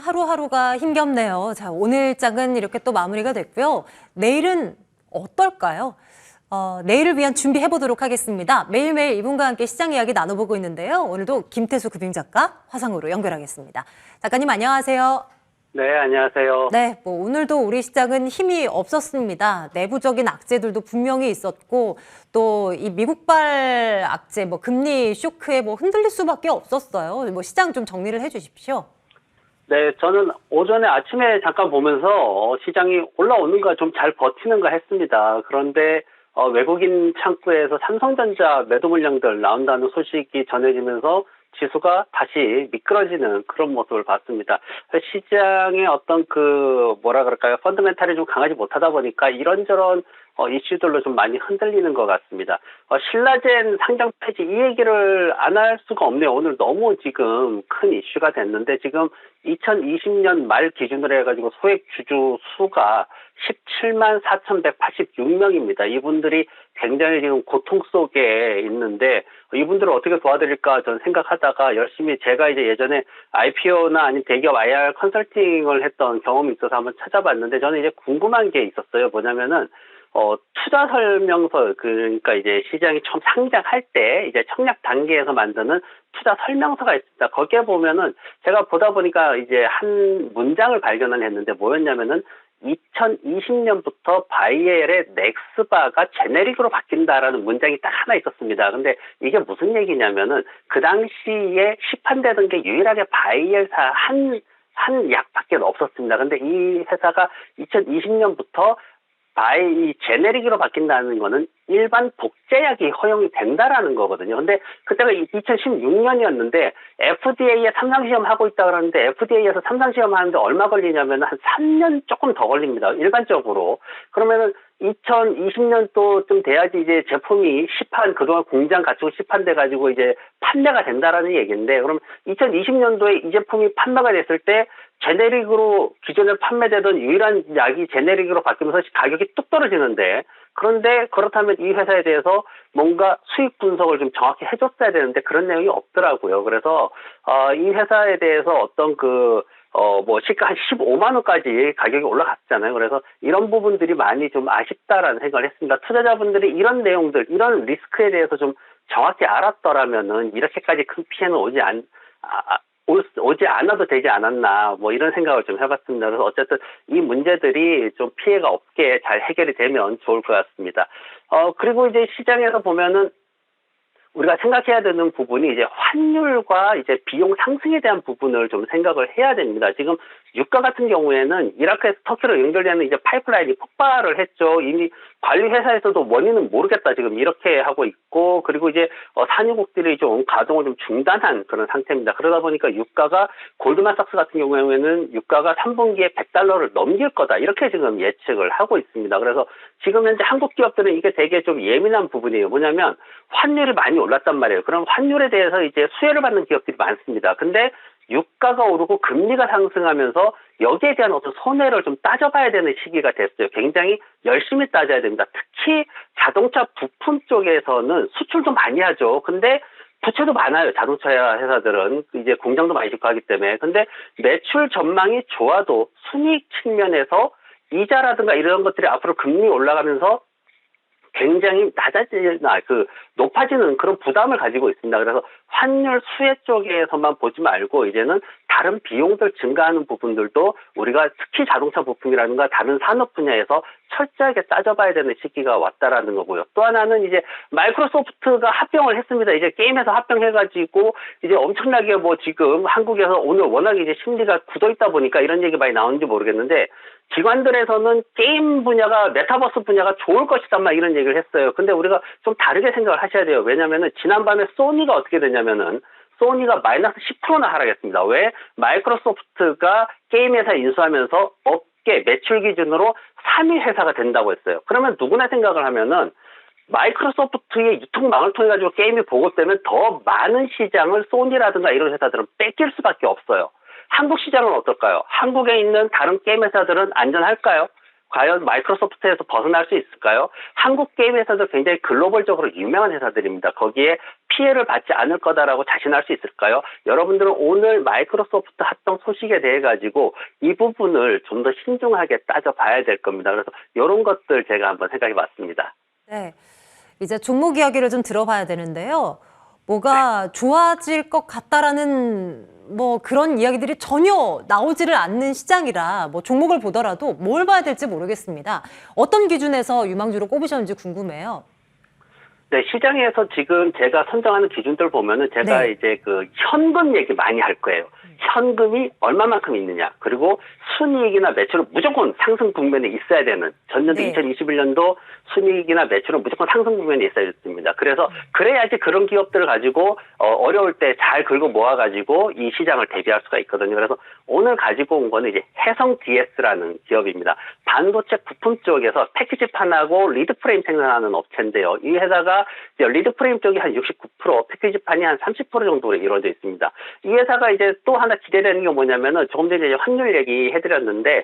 하루하루가 힘겹네요. 자, 오늘장은 이렇게 또 마무리가 됐고요. 내일은 어떨까요? 내일을 위한 준비해 보도록 하겠습니다. 매일매일 이분과 함께 시장 이야기 나눠보고 있는데요. 오늘도 김태수 금융작가 화상으로 연결하겠습니다. 작가님 안녕하세요. 네, 안녕하세요. 네, 오늘도 우리 시장은 힘이 없었습니다. 내부적인 악재들도 분명히 있었고 또 이 미국발 악재, 금리 쇼크에 흔들릴 수밖에 없었어요. 시장 좀 정리를 해주십시오. 네, 저는 오전에 아침에 잠깐 보면서 시장이 올라오는가 좀 잘 버티는가 했습니다. 그런데 외국인 창구에서 삼성전자 매도 물량들 나온다는 소식이 전해지면서 지수가 다시 미끄러지는 그런 모습을 봤습니다. 시장의 어떤 펀더멘탈이 좀 강하지 못하다 보니까 이런저런 이슈들로 좀 많이 흔들리는 것 같습니다. 신라젠 상장 폐지 이 얘기를 안 할 수가 없네요. 오늘 너무 지금 큰 이슈가 됐는데 지금 2020년 말 기준으로 해가지고 소액 주주 수가 17만 4,186명입니다. 이분들이 굉장히 지금 고통 속에 있는데 이분들을 어떻게 도와드릴까 저는 생각하다가 열심히 제가 이제 예전에 IPO나 아니면 대기업 IR 컨설팅을 했던 경험이 있어서 한번 찾아봤는데 저는 이제 궁금한 게 있었어요. 뭐냐면은 투자 설명서, 그러니까 이제 시장이 처음 상장할 때 이제 청약 단계에서 만드는 투자 설명서가 있습니다. 거기에 보면은 제가 보다 보니까 이제 한 문장을 발견을 했는데 뭐였냐면은 2020년부터 바이엘의 넥스바가 제네릭으로 바뀐다라는 문장이 딱 하나 있었습니다. 근데 이게 무슨 얘기냐면은 그 당시에 시판되던 게 유일하게 바이엘사 한 약밖에 없었습니다. 근데 이 회사가 2020년부터 제네릭으로 바뀐다는 거는 일반 복제약이 허용이 된다라는 거거든요. 근데 그때가 2016년이었는데 FDA에 삼상시험 하고 있다 그러는데 FDA에서 삼상시험 하는데 얼마 걸리냐면 한 3년 조금 더 걸립니다. 일반적으로. 그러면은 2020년도쯤 돼야지 이제 제품이 그동안 공장 갖추고 시판돼 가지고 이제 판매가 된다라는 얘기인데, 그럼 2020년도에 이 제품이 판매가 됐을 때 제네릭으로 기존에 판매되던 유일한 약이 제네릭으로 바뀌면서 가격이 뚝 떨어지는데, 그런데 그렇다면 이 회사에 대해서 뭔가 수익 분석을 좀 정확히 해줬어야 되는데 그런 내용이 없더라고요. 그래서 이 회사에 대해서 어떤 시가 한 15만 원까지 가격이 올라갔잖아요. 그래서 이런 부분들이 많이 좀 아쉽다라는 생각을 했습니다. 투자자분들이 이런 내용들, 이런 리스크에 대해서 좀 정확히 알았더라면은 이렇게까지 큰 피해는 오지 않아도 되지 않았나, 이런 생각을 좀 해봤습니다. 그래서 어쨌든 이 문제들이 좀 피해가 없게 잘 해결이 되면 좋을 것 같습니다. 그리고 이제 시장에서 보면은 우리가 생각해야 되는 부분이 이제 환율과 이제 비용 상승에 대한 부분을 좀 생각을 해야 됩니다. 지금 유가 같은 경우에는 이라크에서 터키로 연결되는 이제 파이프라인이 폭발을 했죠. 이미 관리 회사에서도 원인은 모르겠다 지금 이렇게 하고 있고, 그리고 이제 산유국들이 좀 가동을 좀 중단한 그런 상태입니다. 그러다 보니까 유가가 골드만삭스 같은 경우에는 유가가 3분기에 $100를 넘길 거다 이렇게 지금 예측을 하고 있습니다. 그래서 지금 현재 한국 기업들은 이게 되게 좀 예민한 부분이에요. 뭐냐면 환율이 많이 올랐단 말이에요. 그럼 환율에 대해서 이제 수혜를 받는 기업들이 많습니다. 근데 유가가 오르고 금리가 상승하면서 여기에 대한 어떤 손해를 좀 따져봐야 되는 시기가 됐어요. 굉장히 열심히 따져야 됩니다. 특히 자동차 부품 쪽에서는 수출도 많이 하죠. 근데 부채도 많아요. 자동차 회사들은 이제 공장도 많이 짓고 하기 때문에. 근데 매출 전망이 좋아도 순이익 측면에서 이자라든가 이런 것들이 앞으로 금리 올라가면서 굉장히 높아지는 그런 부담을 가지고 있습니다. 그래서 환율 수혜 쪽에서만 보지 말고 이제는 다른 비용들 증가하는 부분들도 우리가 특히 자동차 부품이라든가 다른 산업 분야에서 철저하게 따져봐야 되는 시기가 왔다라는 거고요. 또 하나는 이제 마이크로소프트가 합병을 했습니다. 이제 게임에서 합병해가지고 이제 엄청나게 지금 한국에서 오늘 워낙 이제 심리가 굳어있다 보니까 이런 얘기 많이 나오는지 모르겠는데, 기관들에서는 게임 분야가 메타버스 분야가 좋을 것이다 이런 얘기를 했어요. 근데 우리가 좀 다르게 생각을 하셔야 돼요. 왜냐면은 지난밤에 소니가 어떻게 됐냐면은 소니가 마이너스 10%나 하락했습니다. 왜? 마이크로소프트가 게임 회사 인수하면서 업계 매출 기준으로 3위 회사가 된다고 했어요. 그러면 누구나 생각을 하면은 마이크로소프트의 유통망을 통해 가지고 게임이 보급되면 더 많은 시장을 소니라든가 이런 회사들은 뺏길 수밖에 없어요. 한국 시장은 어떨까요? 한국에 있는 다른 게임 회사들은 안전할까요? 과연 마이크로소프트에서 벗어날 수 있을까요? 한국 게임 회사도 굉장히 글로벌적으로 유명한 회사들입니다. 거기에 피해를 받지 않을 거다라고 자신할 수 있을까요? 여러분들은 오늘 마이크로소프트 합병 소식에 대해 가지고 이 부분을 좀 더 신중하게 따져봐야 될 겁니다. 그래서 이런 것들 제가 한번 생각해 봤습니다. 네. 이제 종목 이야기를 좀 들어봐야 되는데요. 뭐가 좋아질 것 같다라는 뭐 그런 이야기들이 전혀 나오지를 않는 시장이라 뭐 종목을 보더라도 뭘 봐야 될지 모르겠습니다. 어떤 기준에서 유망주로 꼽으셨는지 궁금해요. 네, 시장에서 지금 제가 선정하는 기준들 보면은 제가 네. 이제 그 현금 얘기 많이 할 거예요. 현금이 얼마만큼 있느냐. 그리고 순이익이나 매출은 무조건 상승 국면에 있어야 되는, 전년도 네. 2021년도 순이익이나 매출은 무조건 상승 국면에 있어야 됩니다. 그래서 그래야지 그런 기업들을 가지고 어려울 때 잘 긁어 모아가지고 이 시장을 대비할 수가 있거든요. 그래서 오늘 가지고 온 거는 이제 해성 DS라는 기업입니다. 반도체 부품 쪽에서 패키지판하고 리드프레임 생산하는 업체인데요. 이 회사가 이제 리드프레임 쪽이 한 69%, 패키지판이 한 30% 정도로 이루어져 있습니다. 이 회사가 이제 또 하나 기대되는 게 뭐냐면은 조금 전에 이제 환율 얘기해드렸는데,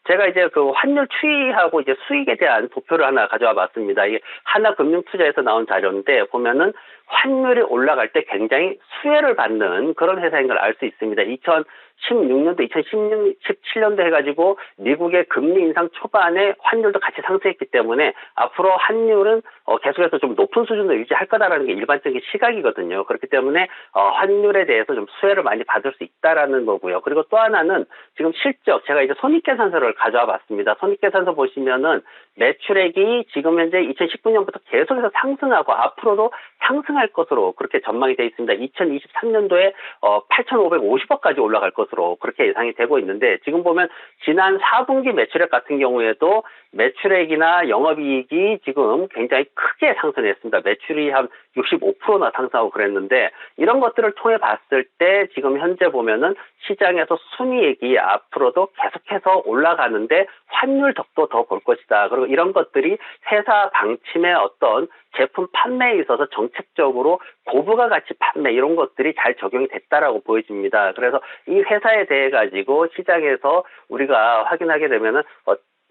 제가 이제 그 환율 추이하고 이제 수익에 대한 도표를 하나 가져와 봤습니다. 이게 하나금융투자에서 나온 자료인데 보면은 환율이 올라갈 때 굉장히 수혜를 받는 그런 회사인 걸 알 수 있습니다. 2016년도, 2017년도 해가지고 미국의 금리 인상 초반에 환율도 같이 상승했기 때문에 앞으로 환율은 계속해서 좀 높은 수준을 유지할 거다라는 게 일반적인 시각이거든요. 그렇기 때문에 환율에 대해서 좀 수혜를 많이 받을 수 있다라는 거고요. 그리고 또 하나는 지금 실적, 제가 이제 손익계산서를 가져와 봤습니다. 손익계산서 보시면은 매출액이 지금 현재 2019년부터 계속해서 상승하고 앞으로도 상승할 것으로 그렇게 전망이 되어 있습니다. 2023년도에 8,550억까지 올라갈 것으로 그렇게 예상이 되고 있는데, 지금 보면 지난 4분기 매출액 같은 경우에도 매출액이나 영업이익이 지금 굉장히 크게 상승했습니다. 매출이 한 65%나 상승하고 그랬는데, 이런 것들을 통해 봤을 때 지금 현재 보면은 시장에서 순이익이 앞으로도 계속해서 올라가는데 환율 덕도 더 볼 것이다. 그리고 이런 것들이 회사 방침의 어떤 제품 판매에 있어서 정책적으로 고부가 가치 판매 이런 것들이 잘 적용이 됐다라고 보여집니다. 그래서 이 회사에 대해 가지고 시장에서 우리가 확인하게 되면은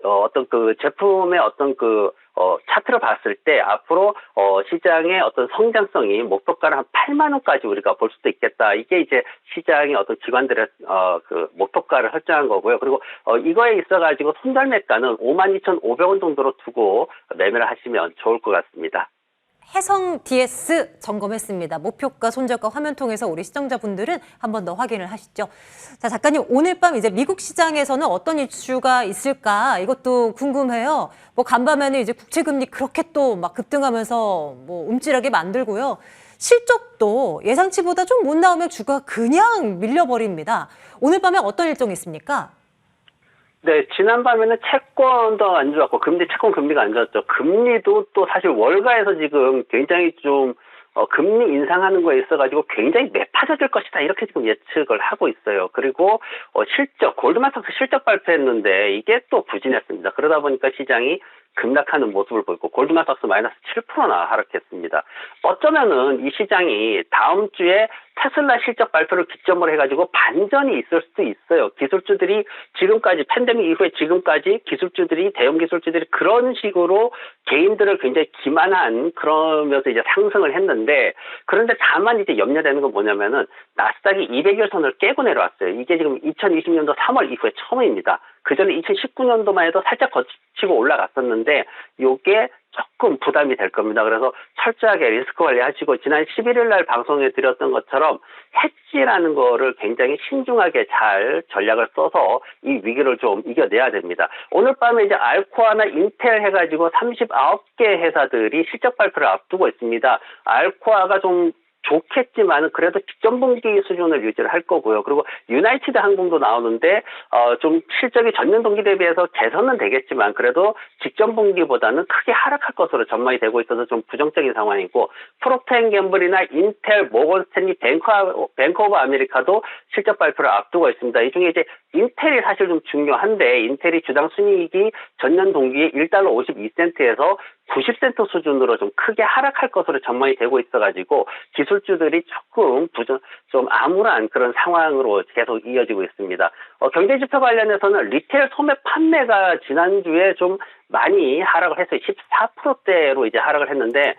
어떤 그 제품의 어떤 그 차트를 봤을 때 앞으로 시장의 어떤 성장성이 목표가를 한 8만 원까지 우리가 볼 수도 있겠다. 이게 이제 시장의 어떤 기관들의 그 목표가를 설정한 거고요. 그리고 이거에 있어 가지고 손절매가는 52,500원 정도로 두고 매매를 하시면 좋을 것 같습니다. 해성 DS 점검했습니다. 목표가, 손절가 화면 통해서 우리 시청자분들은 한 번 더 확인을 하시죠. 자, 작가님, 오늘 밤 이제 미국 시장에서는 어떤 이슈가 있을까? 이것도 궁금해요. 뭐 간밤에는 이제 국채금리 그렇게 또 막 급등하면서 뭐 움찔하게 만들고요. 실적도 예상치보다 좀 못 나오면 주가 그냥 밀려버립니다. 오늘 밤에 어떤 일정이 있습니까? 네, 지난밤에는 채권도 안 좋았고, 채권 금리가 안 좋았죠. 금리도 또 사실 월가에서 지금 굉장히 좀, 금리 인상하는 거에 있어가지고 굉장히 매파져질 것이다. 이렇게 지금 예측을 하고 있어요. 그리고, 골드만삭스 실적 발표했는데 이게 또 부진했습니다. 그러다 보니까 시장이 급락하는 모습을 보이고, 골드만삭스 마이너스 7%나 하락했습니다. 어쩌면은 이 시장이 다음 주에 테슬라 실적 발표를 기점으로 해가지고 반전이 있을 수도 있어요. 기술주들이 지금까지 팬데믹 이후에 지금까지 기술주들이 대형 기술주들이 그런 식으로 개인들을 굉장히 기만한 그러면서 이제 상승을 했는데, 그런데 다만 이제 염려되는 건 뭐냐면은 나스닥이 200일 선을 깨고 내려왔어요. 이게 지금 2020년도 3월 이후에 처음입니다. 그 전에 2019년도만 해도 살짝 거치고 올라갔었는데 요게 조금 부담이 될 겁니다. 그래서 철저하게 리스크 관리하시고, 지난 11일 날 방송에 드렸던 것처럼 해지라는 거를 굉장히 신중하게 잘 전략을 써서 이 위기를 좀 이겨내야 됩니다. 오늘 밤에 이제 알코아나 인텔 해가지고 39개 회사들이 실적 발표를 앞두고 있습니다. 알코아가 좀 좋겠지만은 그래도 직전 분기 수준을 유지를 할 거고요. 그리고 유나이티드 항공도 나오는데 좀 실적이 전년 동기 대비해서 개선은 되겠지만 그래도 직전 분기보다는 크게 하락할 것으로 전망이 되고 있어서 좀 부정적인 상황이고, 프록터앤갬블이나 인텔, 모건스탠리, 뱅크 오브 아메리카도 실적 발표를 앞두고 있습니다. 이 중에 이제 인텔이 사실 좀 중요한데, 인텔이 주당 순이익이 전년 동기에 $1.52에서 90센트 수준으로 좀 크게 하락할 것으로 전망이 되고 있어가지고 기술주들이 조금 좀 암울한 그런 상황으로 계속 이어지고 있습니다. 경제지표 관련해서는 리테일 소매 판매가 지난주에 좀 많이 하락을 했어요. 14%대로 이제 하락을 했는데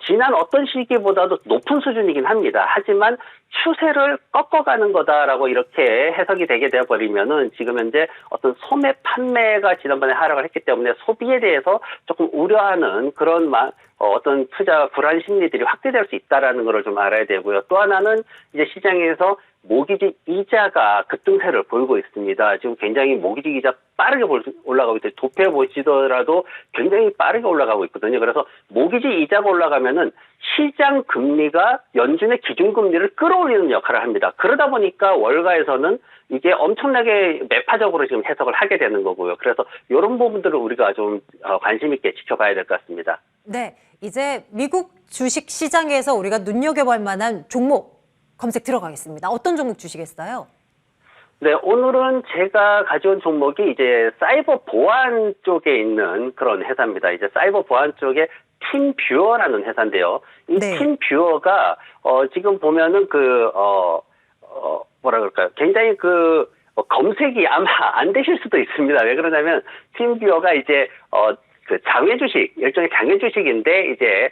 지난 어떤 시기보다도 높은 수준이긴 합니다. 하지만 추세를 꺾어가는 거다라고 이렇게 해석이 되게 되어버리면은 지금 현재 어떤 소매 판매가 지난번에 하락을 했기 때문에 소비에 대해서 조금 우려하는 그런 어떤 투자 불안 심리들이 확대될 수 있다라는 것을 좀 알아야 되고요. 또 하나는 이제 시장에서 모기지 이자가 급등세를 보이고 있습니다. 지금 굉장히 모기지 이자 빠르게 올라가고 있어요. 도표 보시더라도 굉장히 빠르게 올라가고 있거든요. 그래서 모기지 이자가 올라가면은 시장 금리가 연준의 기준금리를 끌어올리는 역할을 합니다. 그러다 보니까 월가에서는 이게 엄청나게 매파적으로 지금 해석을 하게 되는 거고요. 그래서 이런 부분들을 우리가 좀 관심 있게 지켜봐야 될 것 같습니다. 네, 이제 미국 주식 시장에서 우리가 눈여겨볼 만한 종목 검색 들어가겠습니다. 어떤 종목 주시겠어요? 네, 오늘은 제가 가져온 종목이 이제 사이버 보안 쪽에 있는 그런 회사입니다. 이제 사이버 보안 쪽에 팀뷰어라는 회사인데요. 이 네. 팀뷰어가 지금 보면은 뭐라 그럴까요? 굉장히 검색이 아마 안 되실 수도 있습니다. 왜 그러냐면 팀뷰어가 이제 장외 주식, 일종의 장외 주식인데 이제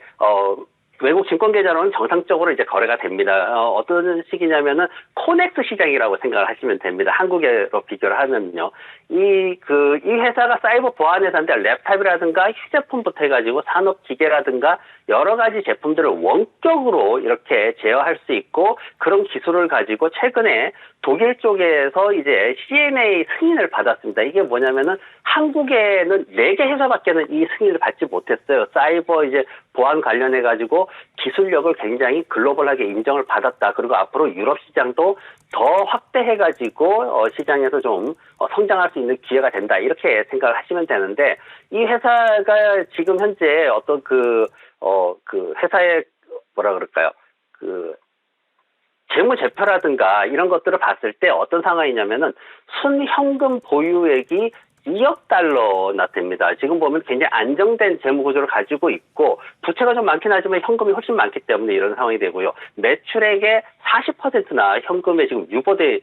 외국 증권 계좌로는 정상적으로 이제 거래가 됩니다. 어떤 식이냐면은 코넥스 시장이라고 생각을 하시면 됩니다. 한국으로 비교를 하면요. 이 회사가 사이버 보안 회사인데 랩탑이라든가 휴대폰부터 해가지고 산업 기계라든가 여러 가지 제품들을 원격으로 이렇게 제어할 수 있고 그런 기술을 가지고 최근에 독일 쪽에서 이제 CMA 승인을 받았습니다. 이게 뭐냐면은 한국에는 4개 회사밖에는 이 승인을 받지 못했어요. 사이버 이제 보안 관련해 가지고 기술력을 굉장히 글로벌하게 인정을 받았다. 그리고 앞으로 유럽 시장도 더 확대해 가지고 시장에서 좀 성장할 수 있는 기회가 된다. 이렇게 생각을 하시면 되는데 이 회사가 지금 현재 어떤 회사의 뭐라 그럴까요? 재무제표라든가 이런 것들을 봤을 때 어떤 상황이냐면은 순현금 보유액이 2억 달러 나타납니다. 지금 보면 굉장히 안정된 재무 구조를 가지고 있고 부채가 좀 많긴 하지만 현금이 훨씬 많기 때문에 이런 상황이 되고요. 매출액의 40%나 현금에 지금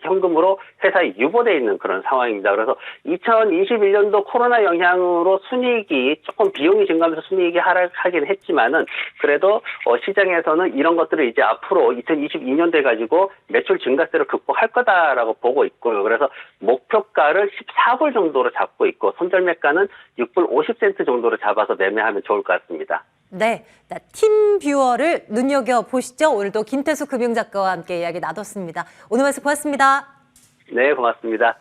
현금으로 회사에 유보되어 있는 그런 상황입니다. 그래서 2021년도 코로나 영향으로 순이익이 조금 비용이 증가하면서 순이익이 하락하긴 했지만은 그래도 시장에서는 이런 것들을 이제 앞으로 2022년도에 가지고 매출 증가세를 극복할 거다라고 보고 있고요. 그래서 목표가를 14불 정도로 잡고 있고 손절매가는 6불 50센트 정도로 잡아서 매매하면 좋을 것 같습니다. 네, 팀뷰어를 눈여겨보시죠. 오늘도 김태수 금융작가와 함께 이야기 나눴습니다. 오늘 말씀 고맙습니다. 네, 고맙습니다.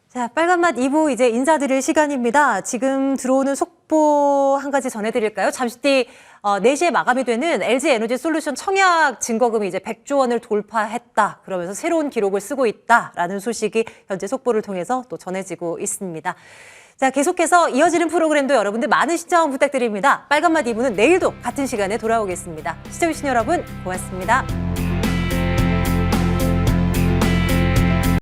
자, 빨간맛 2부 이제 인사드릴 시간입니다. 지금 들어오는 속보 한 가지 전해드릴까요? 잠시 뒤 4시에 마감이 되는 LG에너지솔루션 청약 증거금이 이제 100조 원을 돌파했다. 그러면서 새로운 기록을 쓰고 있다라는 소식이 현재 속보를 통해서 또 전해지고 있습니다. 자, 계속해서 이어지는 프로그램도 여러분들 많은 시청 부탁드립니다. 빨간맛 2부는 내일도 같은 시간에 돌아오겠습니다. 시청해주신 여러분 고맙습니다.